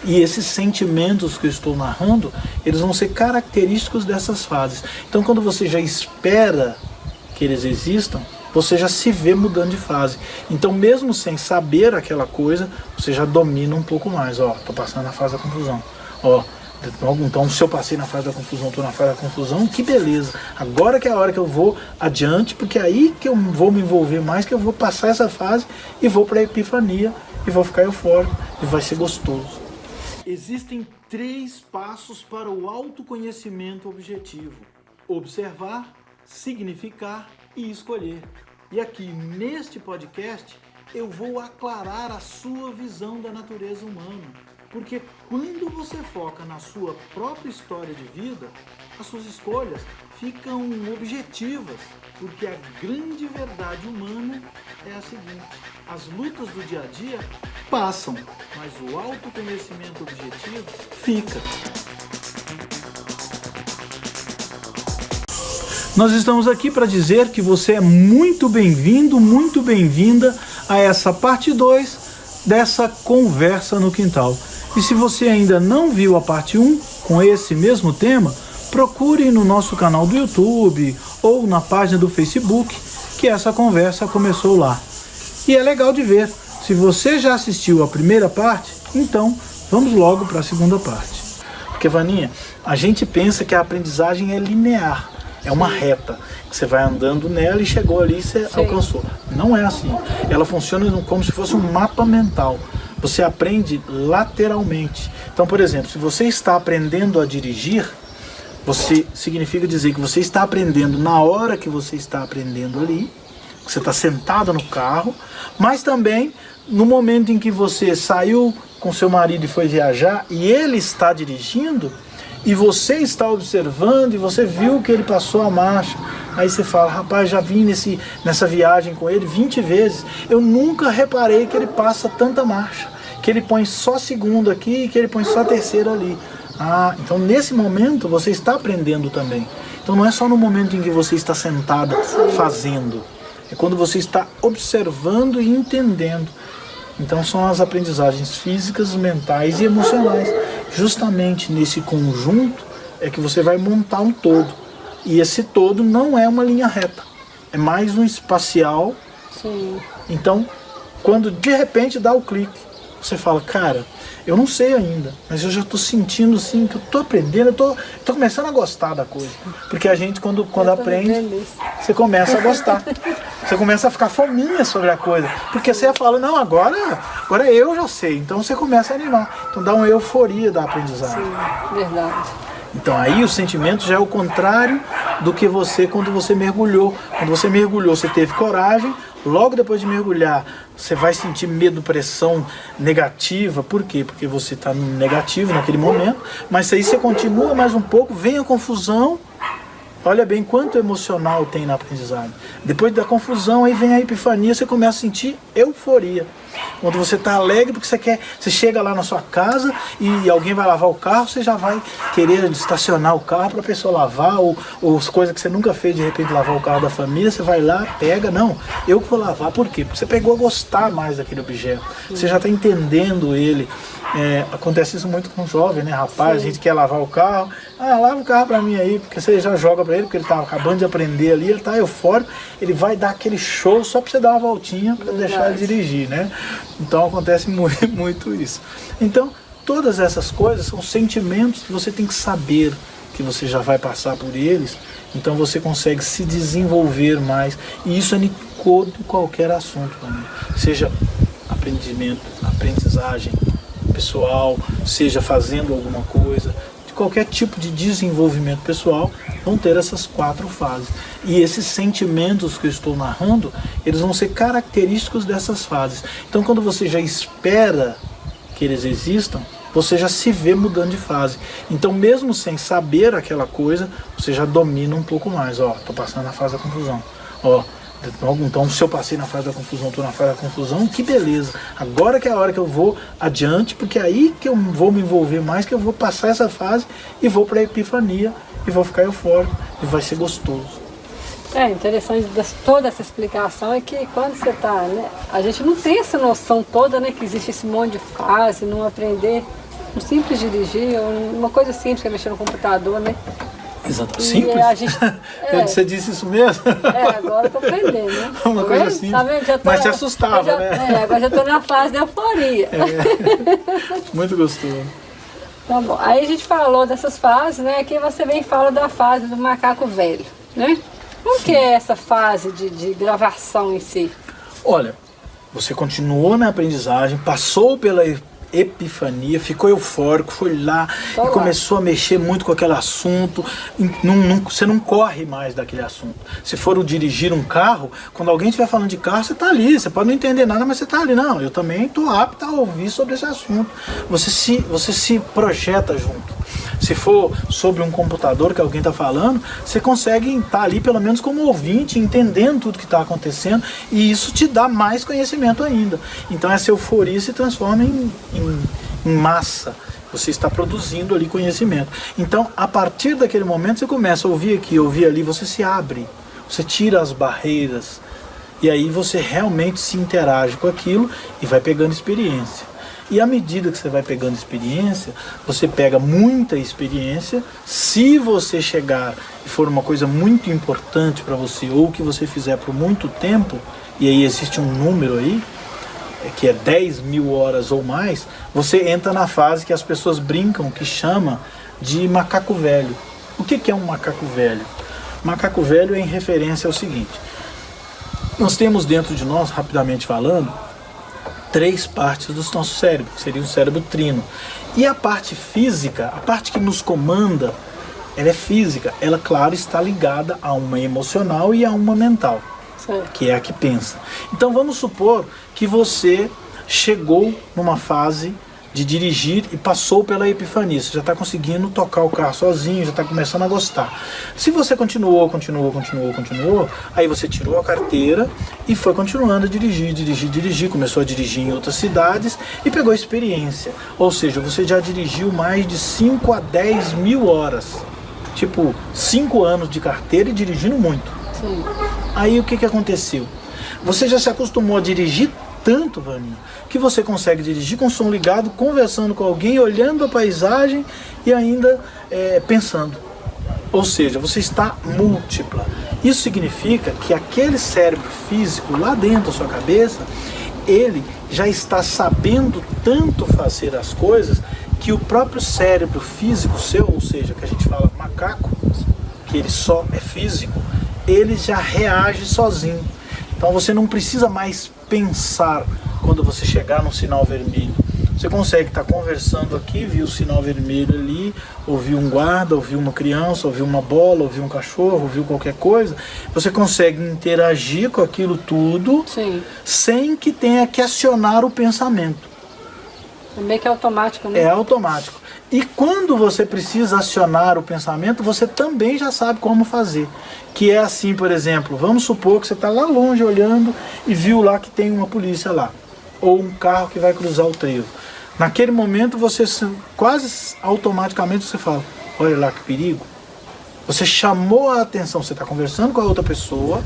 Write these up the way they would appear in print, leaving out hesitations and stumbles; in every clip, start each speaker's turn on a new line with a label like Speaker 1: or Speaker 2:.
Speaker 1: E esses sentimentos que eu estou narrando, eles vão ser característicos dessas fases. Então quando você já espera que eles existam, você já se vê mudando de fase. Então mesmo sem saber aquela coisa, você já domina um pouco mais. Ó, tô passando na fase da confusão. Ó, então se eu passei na fase da confusão, tô na fase da confusão, que beleza. Agora que é a hora que eu vou adiante, porque é aí que eu vou me envolver mais, que eu vou passar essa fase e vou para a epifania e vou ficar eufórico e vai ser gostoso. Existem 3 passos para o autoconhecimento objetivo: observar, significar e escolher. E aqui neste podcast eu vou aclarar a sua visão da natureza humana, porque quando você foca na sua própria história de vida, as suas escolhas ficam objetivas, porque a grande verdade humana é a seguinte: as lutas do dia a dia passam, mas o autoconhecimento objetivo fica. Nós estamos aqui para dizer que você é muito bem-vindo, muito bem-vinda a essa parte 2 dessa conversa no quintal. E se você ainda não viu a parte 1 com esse mesmo tema, procure no nosso canal do YouTube ou na página do Facebook, que essa conversa começou lá. E é legal de ver. Se você já assistiu a primeira parte, então vamos logo para a segunda parte. Porque, Vaninha, a gente pensa que a aprendizagem é linear. É uma reta, que você vai andando nela e chegou ali e você alcançou. Não é assim. Ela funciona como se fosse um mapa mental. Você aprende lateralmente. Então, por exemplo, se você está aprendendo a dirigir, significa dizer que você está aprendendo na hora que você está aprendendo ali, que você está sentado no carro, mas também no momento em que você saiu com seu marido e foi viajar e ele está dirigindo, e você está observando e você viu que ele passou a marcha. Aí você fala: rapaz, já vim nessa viagem com ele 20 vezes. Eu nunca reparei que ele passa tanta marcha. Que ele põe só segunda aqui e que ele põe só terceira ali. Ah, então nesse momento você está aprendendo também. Então não é só no momento em que você está sentada fazendo. É quando você está observando e entendendo. Então são as aprendizagens físicas, mentais e emocionais. Justamente nesse conjunto é que você vai montar um todo. E esse todo não é uma linha reta. É mais um espacial.
Speaker 2: Sim.
Speaker 1: Então, quando de repente dá o clique, você fala: cara, eu não sei ainda, mas eu já estou sentindo assim, que eu estou aprendendo, eu tô começando a gostar da coisa. Porque a gente, quando aprende, você começa a gostar. Você começa a ficar fominha sobre a coisa. Porque você fala: não, agora eu já sei. Então você começa a animar. Então dá uma euforia da aprendizagem.
Speaker 2: Sim, verdade.
Speaker 1: Então aí o sentimento já é o contrário do que quando você mergulhou. Quando você mergulhou, você teve coragem. Logo depois de mergulhar, você vai sentir medo, pressão negativa. Por quê? Porque você está no negativo naquele momento. Mas aí você continua mais um pouco, vem a confusão. Olha bem quanto emocional tem na aprendizagem. Depois da confusão, aí vem a epifania, você começa a sentir euforia. Quando você está alegre porque você chega lá na sua casa e alguém vai lavar o carro, você já vai querer estacionar o carro para a pessoa lavar, ou coisas que você nunca fez, de repente lavar o carro da família, você vai lá, pega, não, eu que vou lavar. Por quê? Porque você pegou a gostar mais daquele objeto, você já está entendendo ele. Acontece isso muito com jovem, né, rapaz? A gente quer lavar o carro, lava o carro pra mim aí, porque você já joga pra ele, porque ele tá acabando de aprender ali, ele tá eufórico, ele vai dar aquele show só pra você dar uma voltinha pra deixar ele dirigir, né? Então acontece muito isso. Então, todas essas coisas são sentimentos que você tem que saber que você já vai passar por eles, então você consegue se desenvolver mais, e isso é em todo qualquer assunto também, seja aprendizagem pessoal, seja fazendo alguma coisa, de qualquer tipo de desenvolvimento pessoal, vão ter essas 4 fases. E esses sentimentos que eu estou narrando, eles vão ser característicos dessas fases. Então quando você já espera que eles existam, você já se vê mudando de fase. Então mesmo sem saber aquela coisa, você já domina um pouco mais. Ó, tô passando na fase da confusão. Ó, então se eu passei na fase da confusão, estou na fase da confusão, que beleza. Agora que é a hora que eu vou adiante, porque é aí que eu vou me envolver mais, que eu vou passar essa fase e vou para a epifania e vou ficar eufórico e vai ser gostoso.
Speaker 2: Interessante toda essa explicação é que quando você está, né, a gente não tem essa noção toda, né, que existe esse monte de fase, não aprender um simples dirigir, uma coisa simples que é mexer no computador, né?
Speaker 1: Exato.
Speaker 2: E
Speaker 1: Simples?
Speaker 2: a gente,
Speaker 1: Você disse isso mesmo?
Speaker 2: agora eu tô aprendendo, né?
Speaker 1: Uma
Speaker 2: Tá
Speaker 1: coisa
Speaker 2: vendo?
Speaker 1: simples.
Speaker 2: Tá vendo? Já tô,
Speaker 1: Mas te assustava, né?
Speaker 2: Agora já tô na fase da euforia.
Speaker 1: Muito gostoso.
Speaker 2: Tá bom. Aí a gente falou dessas fases, né? Aqui você vem e fala da fase do macaco velho, né? Como que é essa fase de gravação em si?
Speaker 1: Olha, você continuou na aprendizagem, passou pela epifania, ficou eufórico, foi lá e começou a mexer muito com aquele assunto. Você não corre mais daquele assunto. Se for dirigir um carro, quando alguém estiver falando de carro, você está ali. Você pode não entender nada, mas você está ali. Não, eu também estou apto a ouvir sobre esse assunto. Você se projeta junto. Se for sobre um computador que alguém está falando, você consegue estar ali pelo menos como ouvinte, entendendo tudo que está acontecendo, e isso te dá mais conhecimento ainda. Então essa euforia se transforma em massa. Você está produzindo ali conhecimento. Então, a partir daquele momento, você começa a ouvir aqui, ouvir ali, você se abre, você tira as barreiras, e aí você realmente se interage com aquilo e vai pegando experiência. E à medida que você vai pegando experiência, você pega muita experiência. Se você chegar e for uma coisa muito importante para você, ou que você fizer por muito tempo, e aí existe um número aí, que é 10 mil horas ou mais, você entra na fase que as pessoas brincam, que chama de macaco velho. O que é um macaco velho? Macaco velho é em referência ao seguinte: nós temos dentro de nós, rapidamente falando, 3 partes do nosso cérebro, que seria o cérebro trino. E a parte física, a parte que nos comanda, ela é física. Ela, claro, está ligada a uma emocional e a uma mental, que é a que pensa. Então vamos supor que você chegou numa fase de dirigir e passou pela epifania. Você já está conseguindo tocar o carro sozinho, já está começando a gostar. Se você continuou, aí você tirou a carteira e foi continuando a dirigir, começou a dirigir em outras cidades e pegou experiência. Ou seja, você já dirigiu mais de 5 a 10 mil horas. Tipo, 5 anos de carteira e dirigindo muito.
Speaker 2: Sim.
Speaker 1: Aí o que aconteceu? Você já se acostumou a dirigir tanto, Vaninha, que você consegue dirigir com o som ligado, conversando com alguém, olhando a paisagem e ainda pensando. Ou seja, você está múltipla. Isso significa que aquele cérebro físico lá dentro da sua cabeça, ele já está sabendo tanto fazer as coisas que o próprio cérebro físico seu, ou seja, que a gente fala macaco, que ele só é físico, ele já reage sozinho. Então você não precisa mais pensar quando você chegar no sinal vermelho. Você consegue estar conversando aqui, viu o sinal vermelho ali, ouvir um guarda, ouvir uma criança, ouvir uma bola, ouvir um cachorro, ouvir qualquer coisa. Você consegue interagir com aquilo tudo.
Speaker 2: Sim.
Speaker 1: Sem que tenha que acionar o pensamento.
Speaker 2: É meio que automático, né?
Speaker 1: É automático. E quando você precisa acionar o pensamento, você também já sabe como fazer. Que é assim, por exemplo, vamos supor que você está lá longe olhando e viu lá que tem uma polícia lá. Ou um carro que vai cruzar o trevo. Naquele momento, você quase automaticamente você fala, olha lá que perigo. Você chamou a atenção, você está conversando com a outra pessoa,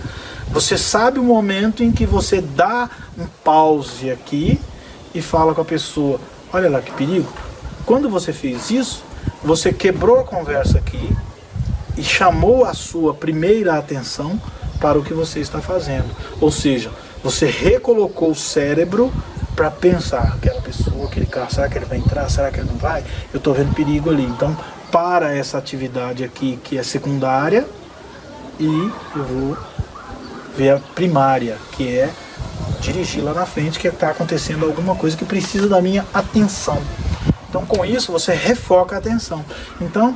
Speaker 1: você sabe o momento em que você dá um pause aqui e fala com a pessoa, olha lá que perigo. Quando você fez isso, você quebrou a conversa aqui e chamou a sua primeira atenção para o que você está fazendo. Ou seja, você recolocou o cérebro para pensar, aquela pessoa, aquele carro, será que ele vai entrar, será que ele não vai? Eu estou vendo perigo ali. Então, para essa atividade aqui que é secundária e eu vou ver a primária, que é dirigir lá na frente, que está acontecendo alguma coisa que precisa da minha atenção. Então, com isso, você refoca a atenção. Então,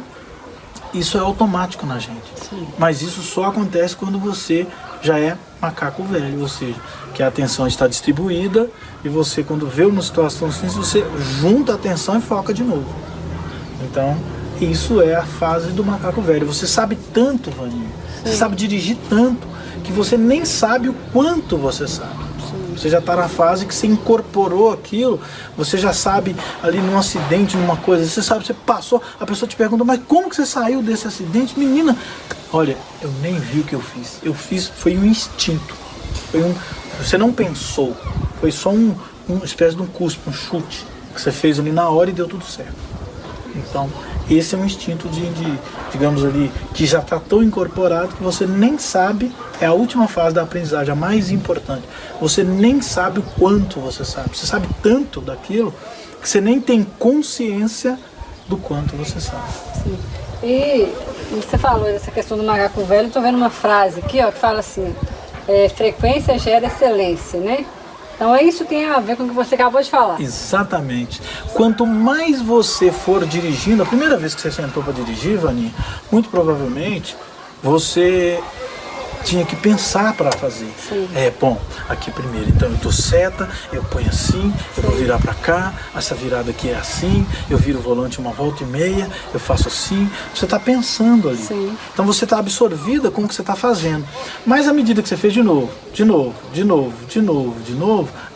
Speaker 1: isso é automático na gente.
Speaker 2: Sim.
Speaker 1: Mas isso só acontece quando você já é macaco velho, ou seja, que a atenção está distribuída e você, quando vê uma situação assim, você junta a atenção e foca de novo. Então, isso é a fase do macaco velho. Você sabe tanto, Vaninha, você sabe dirigir tanto, que você nem sabe o quanto você sabe. Você já está na fase que você incorporou aquilo, você já sabe ali num acidente, numa coisa, você sabe, você passou, a pessoa te pergunta, mas como que você saiu desse acidente? Menina, olha, eu nem vi o que eu fiz. Eu fiz, foi um instinto. Você não pensou, foi só uma espécie de um cuspe, um chute. que você fez ali na hora e deu tudo certo. Então, esse é um instinto digamos ali, que já está tão incorporado que você nem sabe, é a última fase da aprendizagem, a mais importante. Você nem sabe o quanto você sabe. Você sabe tanto daquilo que você nem tem consciência do quanto você sabe.
Speaker 2: Sim. E você falou dessa questão do macaco velho, estou vendo uma frase aqui, ó, que fala assim, frequência gera excelência, né? Então isso tem a ver com o que você acabou de falar.
Speaker 1: Exatamente. Quanto mais você for dirigindo, a primeira vez que você sentou para dirigir, Vani, muito provavelmente você tinha que pensar para fazer.
Speaker 2: Sim.
Speaker 1: Bom, aqui primeiro, então eu dou seta, eu ponho assim, eu vou virar para cá, essa virada aqui é assim, eu viro o volante uma volta e meia, eu faço assim. Você está pensando ali.
Speaker 2: Sim.
Speaker 1: Então você está absorvida com o que você está fazendo. Mas à medida que você fez de novo,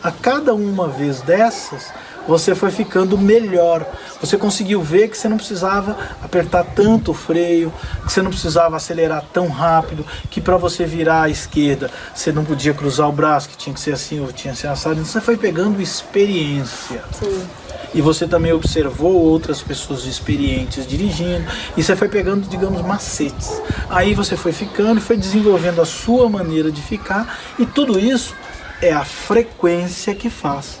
Speaker 1: a cada uma vez dessas, você foi ficando melhor. Você conseguiu ver que você não precisava apertar tanto o freio, que você não precisava acelerar tão rápido, que para você virar à esquerda você não podia cruzar o braço, que tinha que ser assim ou tinha que ser assado. Então você foi pegando experiência.
Speaker 2: Sim.
Speaker 1: E você também observou outras pessoas experientes dirigindo, e você foi pegando, digamos, macetes. Aí você foi ficando e foi desenvolvendo a sua maneira de ficar, e tudo isso é a frequência que faz.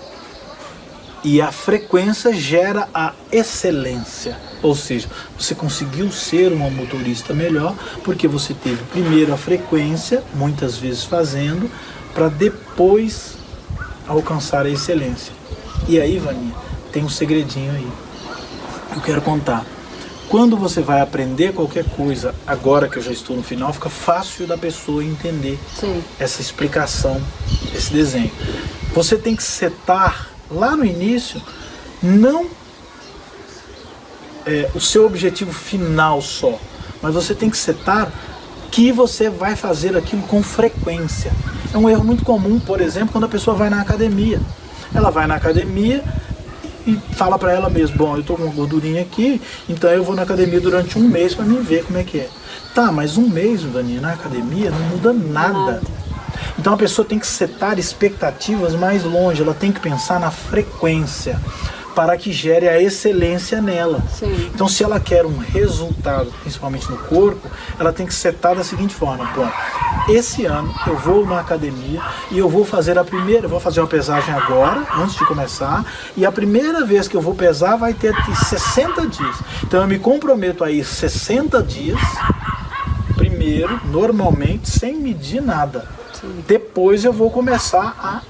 Speaker 1: E a frequência gera a excelência. Ou seja, você conseguiu ser uma motorista melhor porque você teve primeiro a frequência, muitas vezes fazendo, para depois alcançar a excelência. E aí, Vani, tem um segredinho aí que eu quero contar. Quando você vai aprender qualquer coisa, agora que eu já estou no final, fica fácil da pessoa entender.
Speaker 2: Sim.
Speaker 1: Essa explicação, esse desenho. Você tem que setar lá no início, não o seu objetivo final só, mas você tem que setar que você vai fazer aquilo com frequência. É um erro muito comum, por exemplo, quando a pessoa vai na academia. Ela vai na academia e fala para ela mesma, bom, eu tô com uma gordurinha aqui, então eu vou na academia durante um mês para me ver como é que é. Tá, mas um mês, Dani, na academia não muda nada. Então a pessoa tem que setar expectativas mais longe, ela tem que pensar na frequência para que gere a excelência nela.
Speaker 2: Sim.
Speaker 1: Então se ela quer um resultado, principalmente no corpo, ela tem que setar da seguinte forma, bom, esse ano eu vou na academia e eu vou fazer eu vou fazer uma pesagem agora, antes de começar, e a primeira vez que eu vou pesar vai ter 60 dias. Então eu me comprometo a ir 60 dias, primeiro, normalmente, sem medir nada. Depois eu vou começar a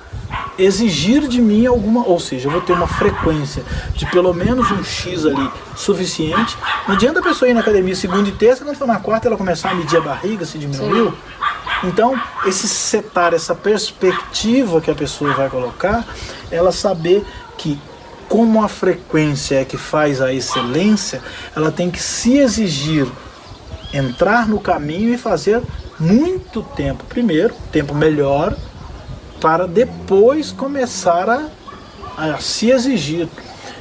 Speaker 1: exigir de mim alguma, ou seja, eu vou ter uma frequência de pelo menos um X ali suficiente. Não adianta a pessoa ir na academia segunda e terça, quando for na quarta ela começar a medir a barriga, se diminuiu. Sim. Então, esse setar, essa perspectiva que a pessoa vai colocar, ela saber que como a frequência é que faz a excelência, ela tem que se exigir, entrar no caminho e fazer muito tempo primeiro, tempo melhor, para depois começar a se exigir.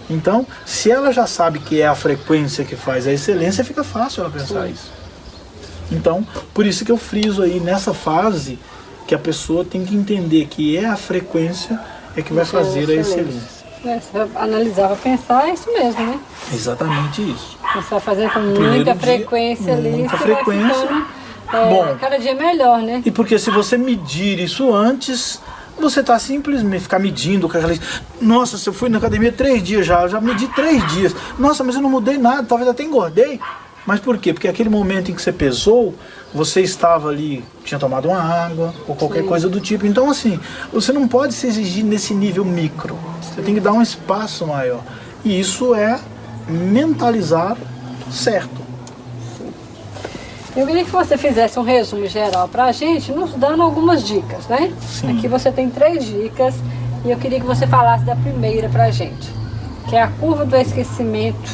Speaker 1: Então, se ela já sabe que é a frequência que faz a excelência, fica fácil ela pensar isso. Então, por isso que eu friso aí nessa fase que a pessoa tem que entender que é a frequência que vai fazer a excelência.
Speaker 2: Se vai analisar, vai pensar, é isso mesmo, né?
Speaker 1: Exatamente isso.
Speaker 2: Você vai fazer com muita frequência ali,
Speaker 1: muita
Speaker 2: você
Speaker 1: frequência.
Speaker 2: vai ficando, bom, cada dia melhor, né?
Speaker 1: E porque se você medir isso antes, você está simplesmente ficar medindo. Nossa, se eu fui na academia 3 dias já medi 3 dias. Nossa, mas eu não mudei nada, talvez até engordei. Mas por quê? Porque aquele momento em que você pesou, você estava ali, tinha tomado uma água ou qualquer coisa do tipo. Então assim, você não pode se exigir nesse nível micro. Você tem que dar um espaço maior. E isso é mentalizar certo.
Speaker 2: Eu queria que você fizesse um resumo geral para a gente, nos dando algumas dicas, né?
Speaker 1: Sim.
Speaker 2: Aqui você tem 3 dicas e eu queria que você falasse da primeira para a gente, que é a curva do esquecimento.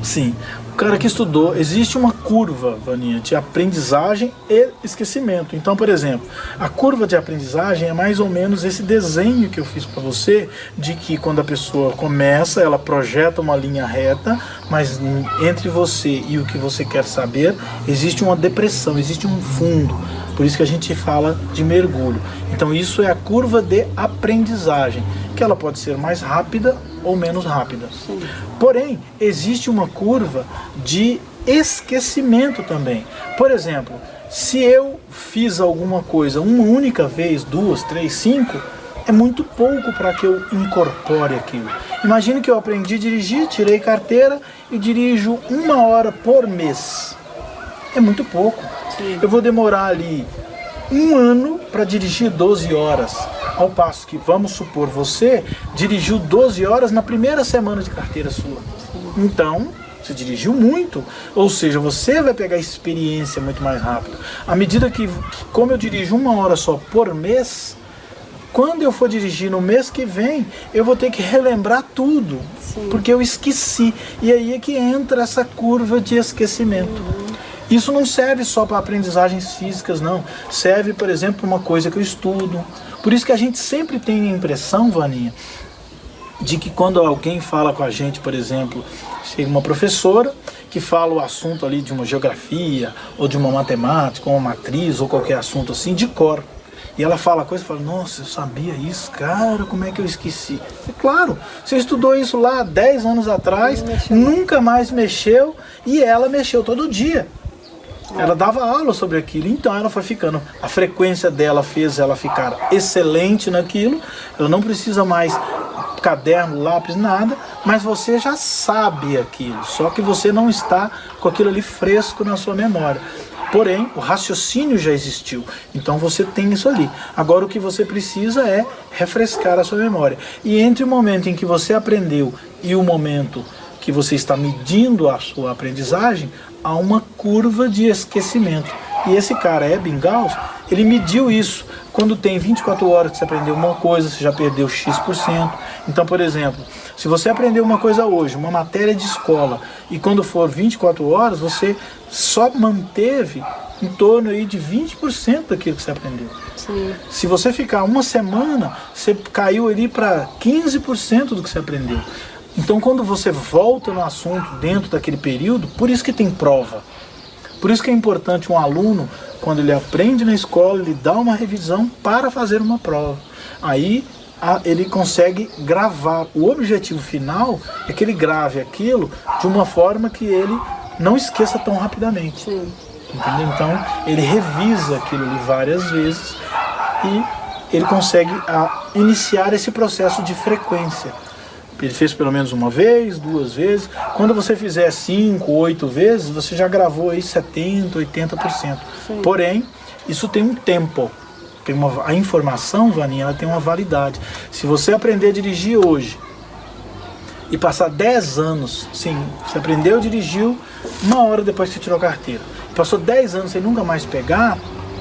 Speaker 1: Sim. O cara que estudou, existe uma curva, Vaninha, de aprendizagem e esquecimento. Então, por exemplo, a curva de aprendizagem é mais ou menos esse desenho que eu fiz para você, de que quando a pessoa começa, ela projeta uma linha reta, mas entre você e o que você quer saber, existe uma depressão, existe um fundo. Por isso que a gente fala de mergulho. Então isso é a curva de aprendizagem, que ela pode ser mais rápida ou menos rápida.
Speaker 2: Sim.
Speaker 1: Porém, existe uma curva de esquecimento também. Por exemplo, se eu fiz alguma coisa uma única vez, 2, 3, 5, é muito pouco para que eu incorpore aquilo. Imagine que eu aprendi a dirigir, tirei carteira e dirijo 1 hora por mês. É muito pouco.
Speaker 2: Sim.
Speaker 1: Eu vou demorar ali 1 ano para dirigir 12 horas. Ao passo que, vamos supor, você dirigiu 12 horas na primeira semana de carteira sua. Então, você dirigiu muito, ou seja, você vai pegar experiência muito mais rápido. À medida que como eu dirijo 1 hora só por mês, quando eu for dirigir no mês que vem, eu vou ter que relembrar tudo, porque eu esqueci. E aí é que entra essa curva de esquecimento. Isso não serve só para aprendizagens físicas, não. Serve, por exemplo, para uma coisa que eu estudo. Por isso que a gente sempre tem a impressão, Vaninha, de que quando alguém fala com a gente, por exemplo, chega uma professora que fala o assunto ali de uma geografia, ou de uma matemática, ou uma matriz, ou qualquer assunto assim, de cor. E ela fala a coisa e fala, nossa, eu sabia isso, cara, como é que eu esqueci? É claro, você estudou isso lá 10 anos atrás, nunca mais mexeu, e ela mexeu todo dia. Ela dava aula sobre aquilo, então ela foi ficando, a frequência dela fez ela ficar excelente naquilo, ela não precisa mais caderno, lápis, nada, mas você já sabe aquilo, só que você não está com aquilo ali fresco na sua memória. Porém, o raciocínio já existiu, então você tem isso ali. Agora o que você precisa é refrescar a sua memória. E entre o momento em que você aprendeu e o momento que você está medindo a sua aprendizagem, há uma curva de esquecimento. E esse cara, Ebbinghaus, ele mediu isso. Quando tem 24 horas que você aprendeu uma coisa, você já perdeu X%. Então, por exemplo, se você aprendeu uma coisa hoje, uma matéria de escola, e quando for 24 horas, você só manteve em torno aí de 20% daquilo que você aprendeu.
Speaker 2: Sim.
Speaker 1: Se você ficar uma semana, você caiu ali para 15% do que você aprendeu. Então, quando você volta no assunto dentro daquele período, por isso que tem prova. Por isso que é importante um aluno, quando ele aprende na escola, ele dá uma revisão para fazer uma prova. Aí ele consegue gravar. O objetivo final é que ele grave aquilo de uma forma que ele não esqueça tão rapidamente.
Speaker 2: Sim.
Speaker 1: Entendeu? Então, ele revisa aquilo ali várias vezes e ele consegue iniciar esse processo de frequência. Ele fez pelo menos 1 vez, 2 vezes. Quando você fizer 5, 8 vezes, você já gravou aí 70%, 80%.
Speaker 2: Sim.
Speaker 1: Porém, isso tem um tempo. A informação, Vaninha, ela tem uma validade. Se você aprender a dirigir hoje e passar 10 anos, sim, você aprendeu, dirigiu 1 hora depois que você tirou a carteira. Passou 10 anos sem nunca mais pegar,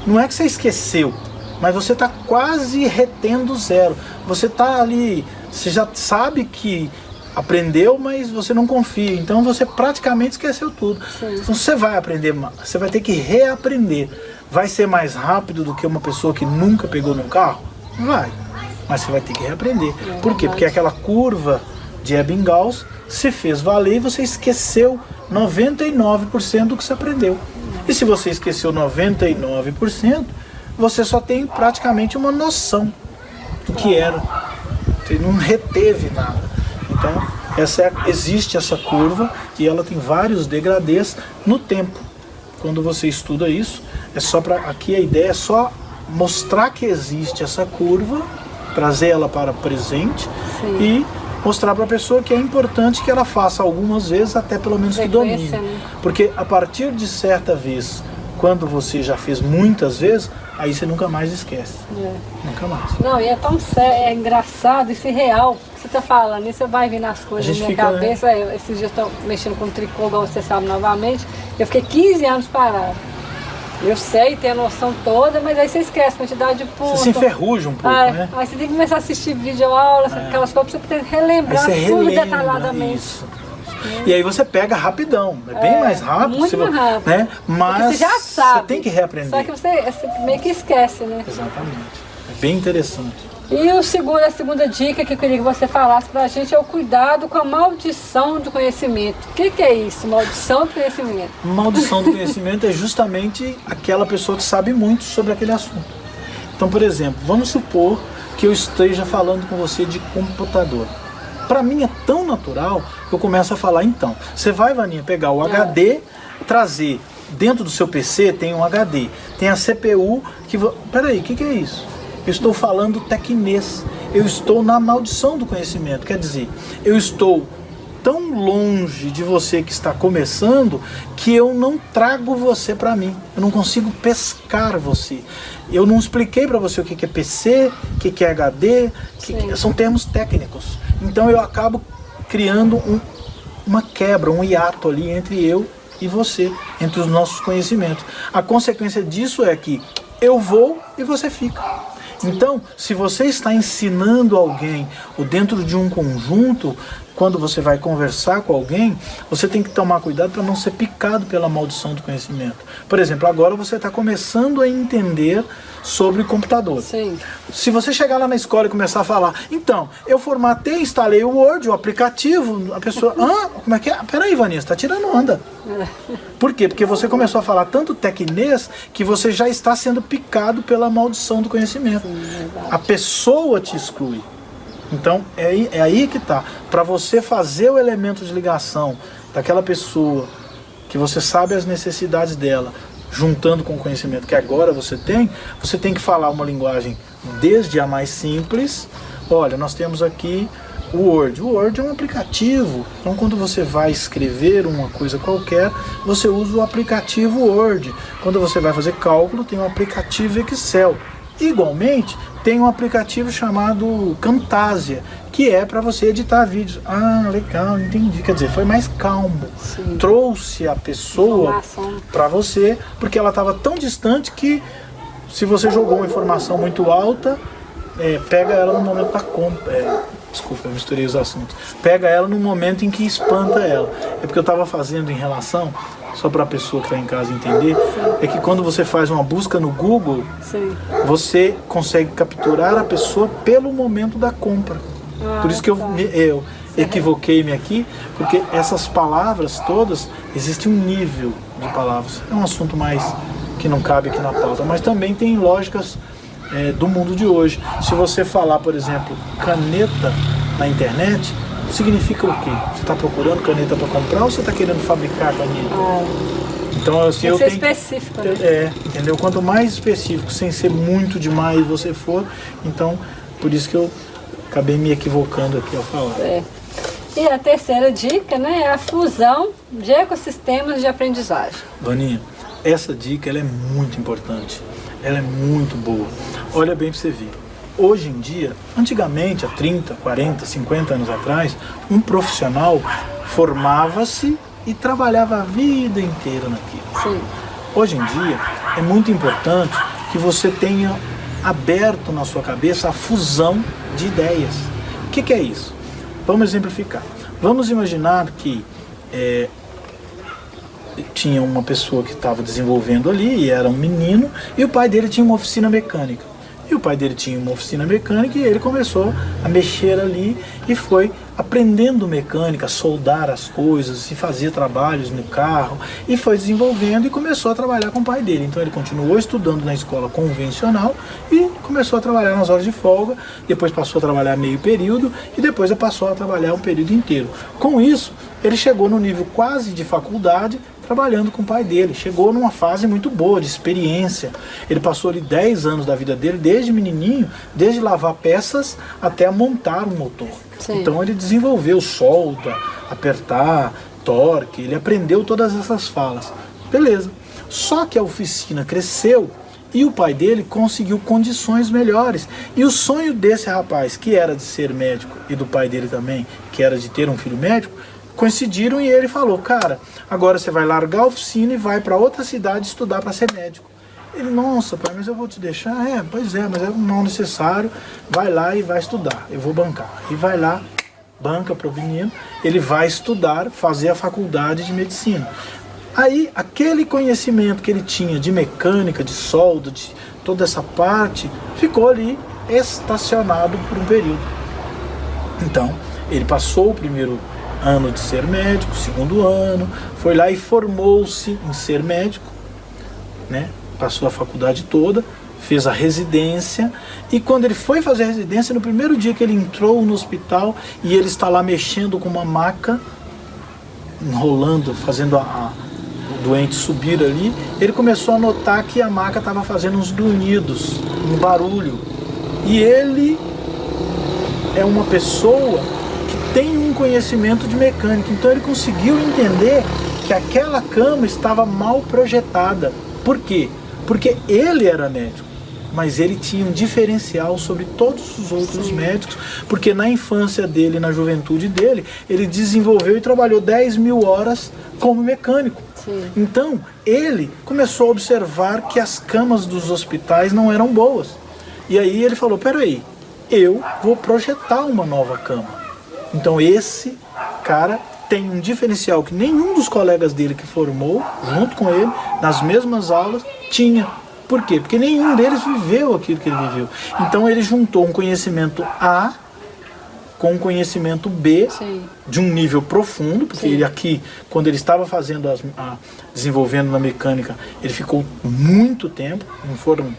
Speaker 1: não é que você esqueceu, mas você está quase retendo zero. Você está ali, você já sabe que aprendeu, mas você não confia. Então você praticamente esqueceu tudo.
Speaker 2: Sim.
Speaker 1: Então você vai aprender, você vai ter que reaprender. Vai ser mais rápido do que uma pessoa que nunca pegou no carro? Vai, mas você vai ter que reaprender. Por quê? Porque aquela curva de Ebbinghaus se fez valer e você esqueceu 99% do que você aprendeu. E se você esqueceu 99%, você só tem praticamente uma noção do que era. Você não reteve nada. Então, existe essa curva e ela tem vários degradês no tempo. Quando você estuda isso, aqui a ideia é só mostrar que existe essa curva, trazer ela para o presente. Sim. E mostrar para a pessoa que é importante que ela faça algumas vezes, até pelo menos que domine. Né? Porque a partir de certa vez, quando você já fez muitas vezes, aí você nunca mais esquece. Nunca mais.
Speaker 2: Não, e é tão sério, é engraçado, isso é real. Você está falando, isso vai vir nas coisas na minha cabeça. Né? Esses dias eu estou mexendo com tricô, igual você sabe, novamente. Eu fiquei 15 anos parado. Eu sei, tem a noção toda, mas aí você esquece a quantidade de pontos.
Speaker 1: Você se enferruja um pouco, né?
Speaker 2: Aí você tem que começar a assistir videoaulas, aquelas coisas, pra você poder relembrar tudo detalhadamente.
Speaker 1: Isso. E aí você pega rapidão, é bem mais rápido.
Speaker 2: Muito mais rápido.
Speaker 1: Né? Mas
Speaker 2: você já sabe.
Speaker 1: Você tem que reaprender.
Speaker 2: Só que você meio que esquece, né?
Speaker 1: Exatamente. É bem interessante.
Speaker 2: E a segunda dica que eu queria que você falasse pra gente é o cuidado com a maldição do conhecimento. O que é isso, maldição do conhecimento?
Speaker 1: Maldição do conhecimento é justamente aquela pessoa que sabe muito sobre aquele assunto. Então, por exemplo, vamos supor que eu esteja falando com você de computador. Para mim é tão natural que eu começo a falar, então, você vai, Vaninha, pegar o HD, trazer dentro do seu PC, tem um HD, tem a CPU, peraí, o que é isso? Eu estou falando tecnês, eu estou na maldição do conhecimento, quer dizer, eu estou tão longe de você que está começando que eu não trago você para mim, eu não consigo pescar você. Eu não expliquei para você o que é PC, o que é HD, são termos técnicos. Então eu acabo criando uma quebra, um hiato ali entre eu e você, entre os nossos conhecimentos. A consequência disso é que eu vou e você fica. Então, se você está ensinando alguém ou dentro de um conjunto, quando você vai conversar com alguém, você tem que tomar cuidado para não ser picado pela maldição do conhecimento. Por exemplo, agora você está começando a entender sobre computador.
Speaker 2: Sim.
Speaker 1: Se você chegar lá na escola e começar a falar, então, eu formatei, instalei o Word, o aplicativo, a pessoa, como é que é? Peraí, Vaninha, você está tirando onda. Por quê? Porque você começou a falar tanto tecnês que você já está sendo picado pela maldição do conhecimento.
Speaker 2: Sim,
Speaker 1: a pessoa te exclui. Então, é aí que está. Para você fazer o elemento de ligação daquela pessoa, que você sabe as necessidades dela, juntando com o conhecimento que agora você tem que falar uma linguagem desde a mais simples. Olha, nós temos aqui o Word. O Word é um aplicativo. Então, quando você vai escrever uma coisa qualquer, você usa o aplicativo Word. Quando você vai fazer cálculo, tem o aplicativo Excel. Igualmente, tem um aplicativo chamado Camtasia, que é para você editar vídeos. Ah, legal, entendi. Quer dizer, foi mais calmo.
Speaker 2: Sim.
Speaker 1: Trouxe a pessoa para você, porque ela estava tão distante que, se você jogou uma informação muito alta, pega ela no momento da compra. Desculpa, eu misturei os assuntos. Pega ela no momento em que espanta ela. É porque eu estava fazendo em relação, só para a pessoa que está em casa entender, é que quando você faz uma busca no Google, você consegue capturar a pessoa pelo momento da compra. Por isso que eu equivoquei-me aqui, porque essas palavras todas, existe um nível de palavras. É um assunto mais que não cabe aqui na pauta, mas também tem lógicas do mundo de hoje. Se você falar, por exemplo, caneta na internet, significa o quê? Você está procurando caneta para comprar ou você está querendo fabricar caneta? Então, assim,
Speaker 2: tem que ser específico, né?
Speaker 1: Entendeu? Quanto mais específico, sem ser muito demais você for, então, por isso que eu acabei me equivocando aqui ao falar.
Speaker 2: E a terceira dica, né, é a fusão de ecossistemas de aprendizagem.
Speaker 1: Vaninha, essa dica ela é muito importante, ela é muito boa. Olha bem para você ver. Hoje em dia, antigamente, há 30, 40, 50 anos atrás, um profissional formava-se e trabalhava a vida inteira naquilo.
Speaker 2: Sim.
Speaker 1: Hoje em dia, é muito importante que você tenha aberto na sua cabeça a fusão de ideias. O que é isso? Vamos exemplificar. Vamos imaginar que tinha uma pessoa que estava desenvolvendo ali, e era um menino, e o pai dele tinha uma oficina mecânica. E o pai dele tinha uma oficina mecânica e ele começou a mexer ali e foi aprendendo mecânica, soldar as coisas e fazer trabalhos no carro e foi desenvolvendo e começou a trabalhar com o pai dele. Então ele continuou estudando na escola convencional e começou a trabalhar nas horas de folga, depois passou a trabalhar meio período e depois passou a trabalhar um período inteiro. Com isso, ele chegou no nível quase de faculdade, trabalhando com o pai dele. Chegou numa fase muito boa de experiência. Ele passou ali 10 anos da vida dele, desde menininho, desde lavar peças até montar um motor. Sim. Então ele desenvolveu solda, apertar, torque, ele aprendeu todas essas falas. Beleza. Só que a oficina cresceu e o pai dele conseguiu condições melhores. E o sonho desse rapaz, que era de ser médico, e do pai dele também, que era de ter um filho médico, coincidiram e ele falou, cara, agora você vai largar a oficina e vai para outra cidade estudar para ser médico. Ele, nossa pai, mas eu vou te deixar? Pois é, mas é não necessário, vai lá e vai estudar, eu vou bancar. E vai lá, banca para o menino, ele vai estudar, fazer a faculdade de medicina. Aí, aquele conhecimento que ele tinha de mecânica, de solda, de toda essa parte, ficou ali estacionado por um período. Então, ele passou o primeiro ano de ser médico, segundo ano, foi lá e formou-se em ser médico, né? Passou a faculdade toda, fez a residência, e quando ele foi fazer a residência, no primeiro dia que ele entrou no hospital, e ele está lá mexendo com uma maca, enrolando, fazendo o doente subir ali, ele começou a notar que a maca estava fazendo uns grunhidos, um barulho. E ele é uma pessoa que tem um conhecimento de mecânica, então ele conseguiu entender que aquela cama estava mal projetada. Por quê? Porque ele era médico, mas ele tinha um diferencial sobre todos os outros médicos, porque na infância dele, na juventude dele, ele desenvolveu e trabalhou 10.000 horas como mecânico.
Speaker 2: Sim.
Speaker 1: Então, ele começou a observar que as camas dos hospitais não eram boas. E aí ele falou, peraí, eu vou projetar uma nova cama. Então esse cara tem um diferencial que nenhum dos colegas dele que formou, junto com ele, nas mesmas aulas, tinha. Por quê? Porque nenhum deles viveu aquilo que ele viveu. Então ele juntou um conhecimento A com um conhecimento B,
Speaker 2: Sim.
Speaker 1: de um nível profundo, porque
Speaker 2: Sim.
Speaker 1: ele aqui, quando ele estava fazendo desenvolvendo na mecânica, ele ficou muito tempo, não foram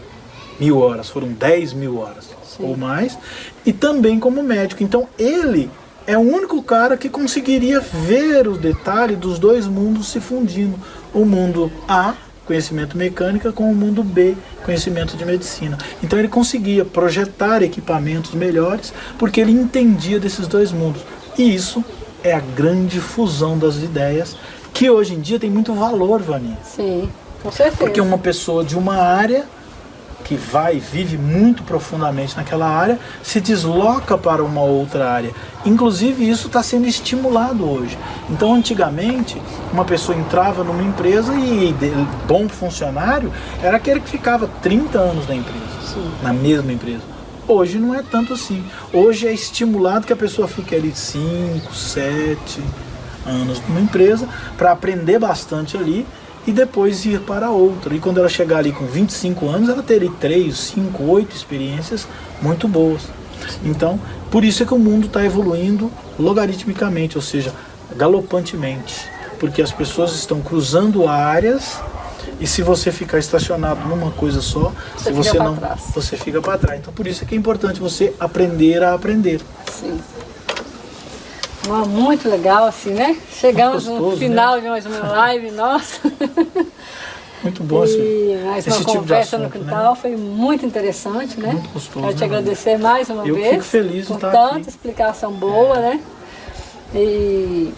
Speaker 1: 1.000 horas, foram 10.000 horas. Sim. Ou mais, e também como médico. Então ele é o único cara que conseguiria ver o detalhe dos dois mundos se fundindo. O mundo A, conhecimento mecânica, com o mundo B, conhecimento de medicina. Então ele conseguia projetar equipamentos melhores, porque ele entendia desses dois mundos. E isso é a grande fusão das ideias, que hoje em dia tem muito valor, Vaninha.
Speaker 2: Sim, com certeza.
Speaker 1: Porque uma pessoa de uma área que vive muito profundamente naquela área, se desloca para uma outra área. Inclusive isso está sendo estimulado hoje. Então antigamente, uma pessoa entrava numa empresa e bom funcionário era aquele que ficava 30 anos na empresa, Sim. na mesma empresa. Hoje não é tanto assim. Hoje é estimulado que a pessoa fique ali 5, 7 anos numa empresa para aprender bastante ali, e depois ir para outra. E quando ela chegar ali com 25 anos, ela teria 3, 5, 8 experiências muito boas. Então, por isso é que o mundo está evoluindo logaritmicamente, ou seja, galopantemente. Porque as pessoas estão cruzando áreas, e se você ficar estacionado numa coisa só, você fica para trás. Então, por isso é que é importante você aprender a aprender.
Speaker 2: Sim. Muito legal, assim, né? Chegamos no final, né? De mais uma live, nossa.
Speaker 1: Muito bom
Speaker 2: mais uma conversa no quintal, né? Foi muito interessante, né?
Speaker 1: Muito gostoso.
Speaker 2: Quero te agradecer mais uma vez.
Speaker 1: Eu fico feliz de estar
Speaker 2: tanta
Speaker 1: aqui.
Speaker 2: Explicação boa, né? E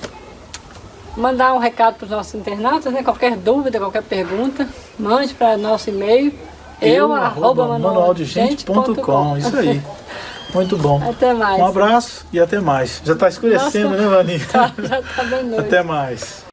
Speaker 2: mandar um recado para os nossos internautas, né? Qualquer dúvida, qualquer pergunta, mande para nosso e-mail,
Speaker 1: manualdegente.com. Isso aí. Muito bom.
Speaker 2: Até mais.
Speaker 1: Um abraço e até mais. Já está escurecendo, né, Vaninha?
Speaker 2: Já está bem noite.
Speaker 1: Até mais.